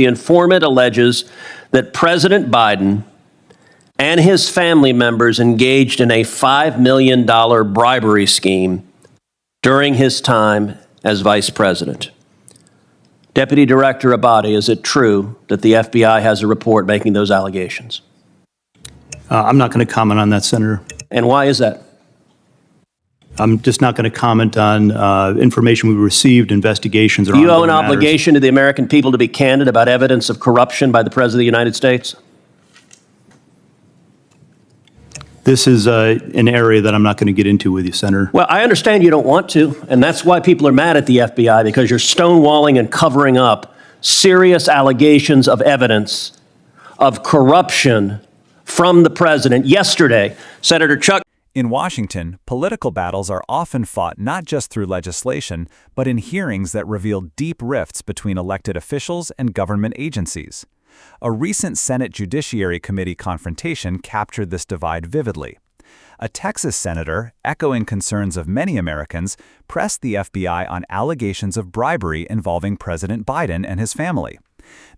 The informant alleges that President Biden and his family members engaged in a $5 million bribery scheme during his time as vice president. Deputy Director Abate, is it true that the FBI has a report making those allegations? I'm not going to comment on that, Senator. And why is that? I'm just not going to comment on information we received, investigations, or Do you owe an ongoing matters. obligation to the American people to be candid about evidence of corruption by the President of the United States? This is an area that I'm not going to get into with you, Senator. Well, I understand you don't want to, and that's why people are mad at the FBI, because you're stonewalling and covering up serious allegations of evidence of corruption from the president. Yesterday, Senator Chuck. In Washington, political battles are often fought not just through legislation, but in hearings that reveal deep rifts between elected officials and government agencies. A recent Senate Judiciary Committee confrontation captured this divide vividly. A Texas senator, echoing concerns of many Americans, pressed the FBI on allegations of bribery involving President Biden and his family.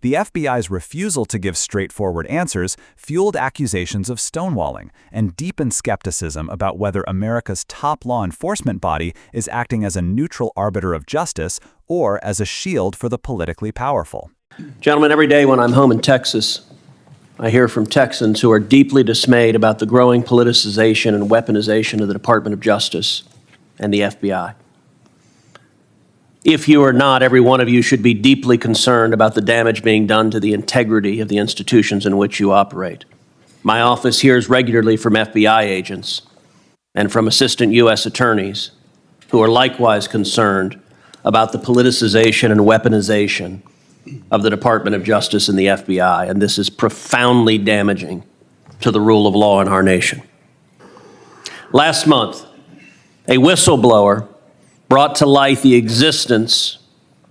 The FBI's refusal to give straightforward answers fueled accusations of stonewalling and deepened skepticism about whether America's top law enforcement body is acting as a neutral arbiter of justice or as a shield for the politically powerful. Gentlemen, every day when I'm home in Texas, I hear from Texans who are deeply dismayed about the growing politicization and weaponization of the Department of Justice and the FBI. If you are not, every one of you should be deeply concerned about the damage being done to the integrity of the institutions in which you operate. My office hears regularly from FBI agents and from assistant U.S. attorneys who are likewise concerned about the politicization and weaponization of the Department of Justice and the FBI, and this is profoundly damaging to the rule of law in our nation. Last month, a whistleblower brought to light the existence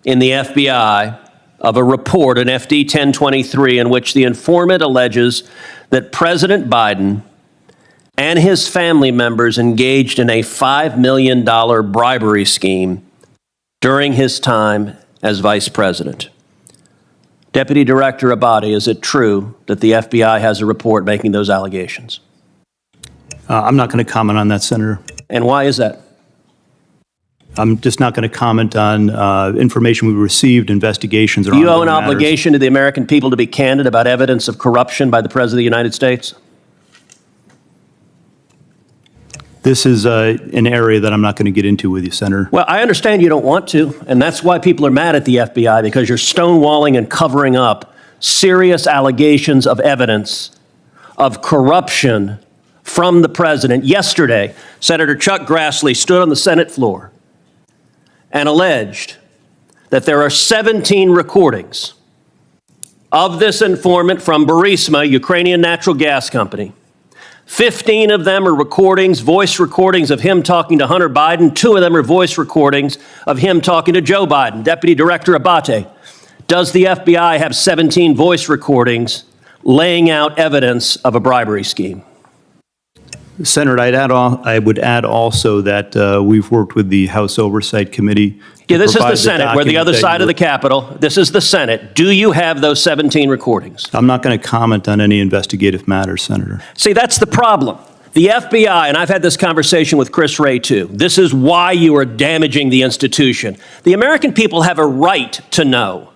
in the FBI of a report, an FD 1023, in which the informant alleges that President Biden and his family members engaged in a $5 million bribery scheme during his time as vice president. Deputy Director Abate, is it true that the FBI has a report making those allegations? I'm not going to comment on that, Senator. And why is that? I'm just not going to comment on information we received, investigations, or Do you owe ongoing an matters. obligation to the American people to be candid about evidence of corruption by the President of the United States? This is an area that I'm not going to get into with you, Senator. Well, I understand you don't want to, and that's why people are mad at the FBI, because you're stonewalling and covering up serious allegations of evidence of corruption from the president. Yesterday, Senator Chuck Grassley stood on the Senate floor and alleged that there are 17 recordings of this informant from Burisma, Ukrainian natural gas company. 15 of them are recordings, voice recordings of him talking to Hunter Biden. 2 of them are voice recordings of him talking to Joe Biden. Deputy Director Abate, does the FBI have 17 voice recordings laying out evidence of a bribery scheme? Senator, I would add also that we've worked with the House Oversight Committee. Yeah, this is the Senate. We're the other side of the Capitol. This is the Senate. Do you have those 17 recordings? I'm not going to comment on any investigative matters, Senator. See, that's the problem. The FBI, and I've had this conversation with Chris Wray too, this is why you are damaging the institution. The American people have a right to know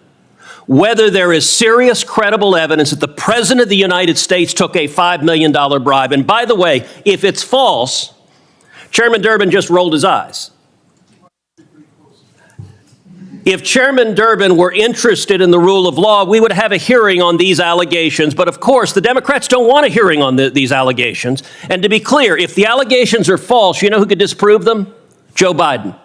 whether there is serious, credible evidence that the President of the United States took a $5 million bribe. And by the way, if it's false, Chairman Durbin just rolled his eyes. If Chairman Durbin were interested in the rule of law, we would have a hearing on these allegations. But of course, the Democrats don't want a hearing on these allegations. And to be clear, if the allegations are false, you know who could disprove them? Joe Biden.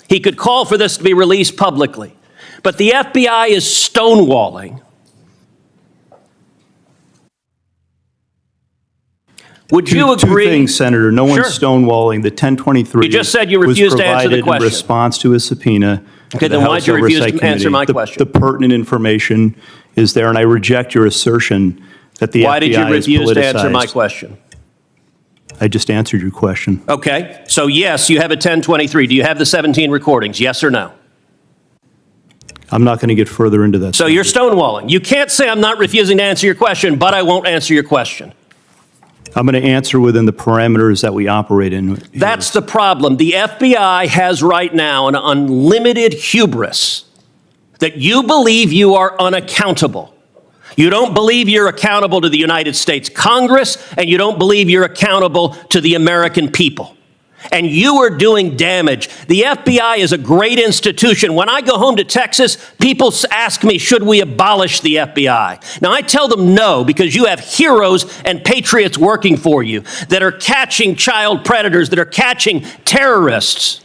He could call for this to be released publicly. But the FBI is stonewalling. Would you agree? Two things, Senator. No one's stonewalling. The 1023 You just said you refused to answer the question. In response to a subpoena. Okay, then why'd you refuse to answer my question? The pertinent information is there, and I reject your assertion that the FBI is politicized. Why did you refuse to answer my question? I just answered your question. Okay, so yes, you have a 1023. Do you have the 17 recordings, yes or no? I'm not going to get further into that. So you're stonewalling. You can't say I'm not refusing to answer your question, but I won't answer your question. I'm going to answer within the parameters that we operate in. That's the problem. The FBI has right now an unlimited hubris that you believe you are unaccountable. You don't believe you're accountable to the United States Congress, and you don't believe you're accountable to the American people. And you are doing damage. The FBI is a great institution. When I go home to Texas, people ask me, should we abolish the FBI? Now, I tell them no, because you have heroes and patriots working for you that are catching child predators, that are catching terrorists.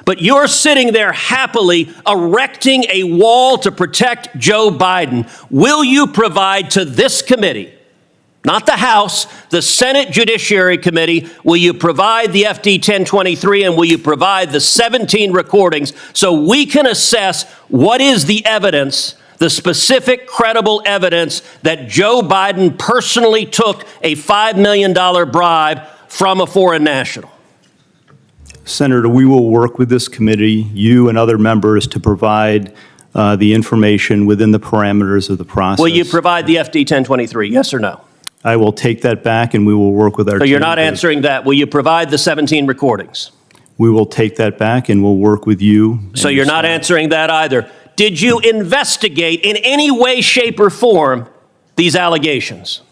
But you're sitting there happily erecting a wall to protect Joe Biden. Will you provide to this committee, not the House, the Senate Judiciary Committee, will you provide the FD 1023 and will you provide the 17 recordings so we can assess what is the evidence, the specific credible evidence that Joe Biden personally took a $5 million bribe from a foreign national? Senator, we will work with this committee, you and other members, to provide the information within the parameters of the process. Will you provide the FD 1023, yes or no? I will take that back and we will work with our So you're team not to- answering that. Will you provide the 17 recordings? We will take that back and we'll work with you. So and you're your not staff. answering that either. Did you investigate in any way, shape, or form these allegations?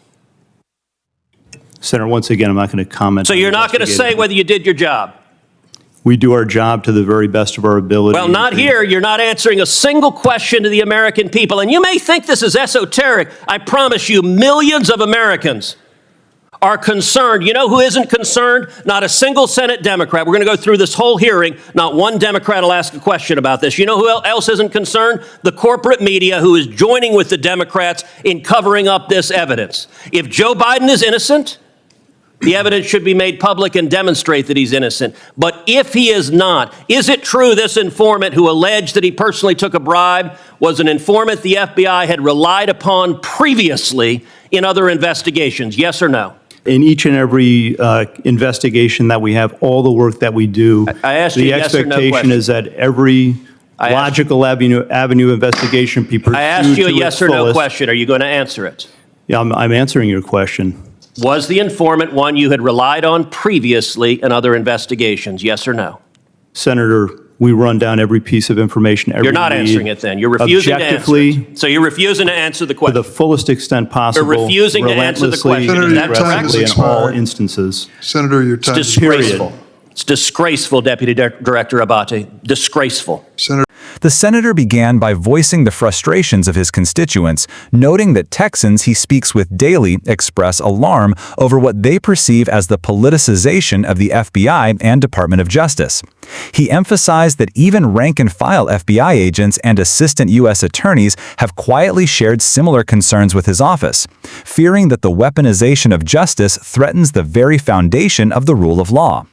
Senator, once again, I'm not going to comment. So on you're not going to say investigative. whether you did your job? We do our job to the very best of our ability. Well, not here. You're not answering a single question to the American people. And you may think this is esoteric. I promise you, millions of Americans are concerned. You know who isn't concerned? Not a single Senate Democrat. We're going to go through this whole hearing. Not one Democrat will ask a question about this. You know who else isn't concerned? The corporate media, who is joining with the Democrats in covering up this evidence. If Joe Biden is innocent, the evidence should be made public and demonstrate that he's innocent. But if he is not, is it true this informant who alleged that he personally took a bribe was an informant the FBI had relied upon previously in other investigations? Yes or no? In each and every investigation that we have, all the work that we do, I asked you the a yes or no expectation question. is that every I asked- logical avenue investigation be pursued I asked you a to yes its or no fullest. question. Are you going to answer it? Yeah, I'm answering your question. Was the informant one you had relied on previously in other investigations? Yes or no? Senator, we run down every piece of information, every You're not lead, answering it then. You're refusing to answer objectively, it. So you're refusing to answer the to question. the fullest extent possible, refusing to answer the question. relentlessly, Is that correct? aggressively in all Expired. instances. Senator, your time is Disgraceful. It's disgraceful, Deputy Director Abate. Disgraceful. Senator. The senator began by voicing the frustrations of his constituents, noting that Texans he speaks with daily express alarm over what they perceive as the politicization of the FBI and Department of Justice. He emphasized that even rank-and-file FBI agents and assistant U.S. attorneys have quietly shared similar concerns with his office, fearing that the weaponization of justice threatens the very foundation of the rule of law.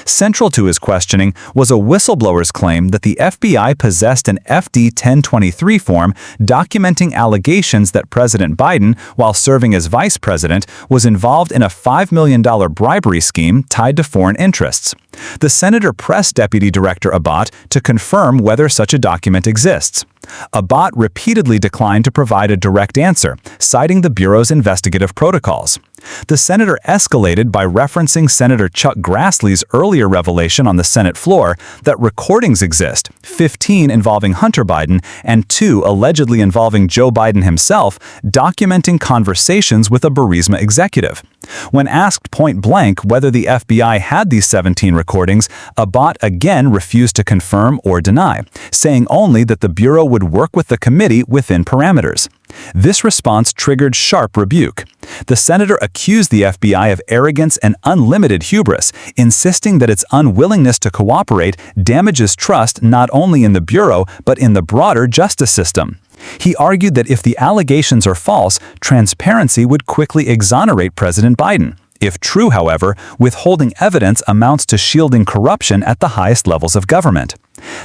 Central to his questioning was a whistleblower's claim that the FBI possessed an FD 1023 form documenting allegations that President Biden, while serving as vice president, was involved in a $5 million bribery scheme tied to foreign interests. The senator pressed Deputy Director Abate to confirm whether such a document exists. Abate repeatedly declined to provide a direct answer, citing the Bureau's investigative protocols. The senator escalated by referencing Senator Chuck Grassley's earlier revelation on the Senate floor that recordings exist, 15 involving Hunter Biden and 2 allegedly involving Joe Biden himself, documenting conversations with a Burisma executive. When asked point blank whether the FBI had these 17 recordings, Abate again refused to confirm or deny, saying only that the Bureau would work with the committee within parameters. This response triggered sharp rebuke. The senator accused the FBI of arrogance and unlimited hubris, insisting that its unwillingness to cooperate damages trust not only in the Bureau but in the broader justice system. He argued that if the allegations are false, transparency would quickly exonerate President Biden. If true, however, withholding evidence amounts to shielding corruption at the highest levels of government.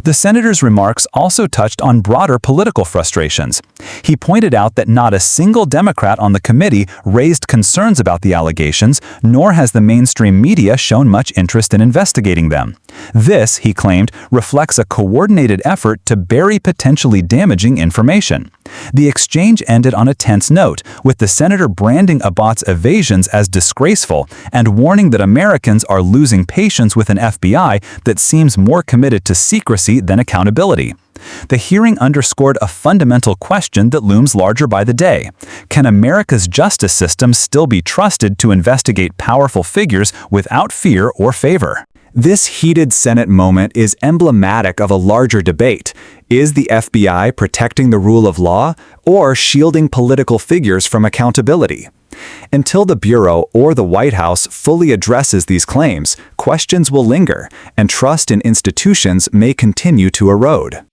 The senator's remarks also touched on broader political frustrations. He pointed out that not a single Democrat on the committee raised concerns about the allegations, nor has the mainstream media shown much interest in investigating them. This, he claimed, reflects a coordinated effort to bury potentially damaging information. The exchange ended on a tense note, with the senator branding Abate's evasions as disgraceful and warning that Americans are losing patience with an FBI that seems more committed to secrecy than accountability. The hearing underscored a fundamental question that looms larger by the day. Can America's justice system still be trusted to investigate powerful figures without fear or favor? This heated Senate moment is emblematic of a larger debate. Is the FBI protecting the rule of law or shielding political figures from accountability? Until the Bureau or the White House fully addresses these claims, questions will linger, and trust in institutions may continue to erode.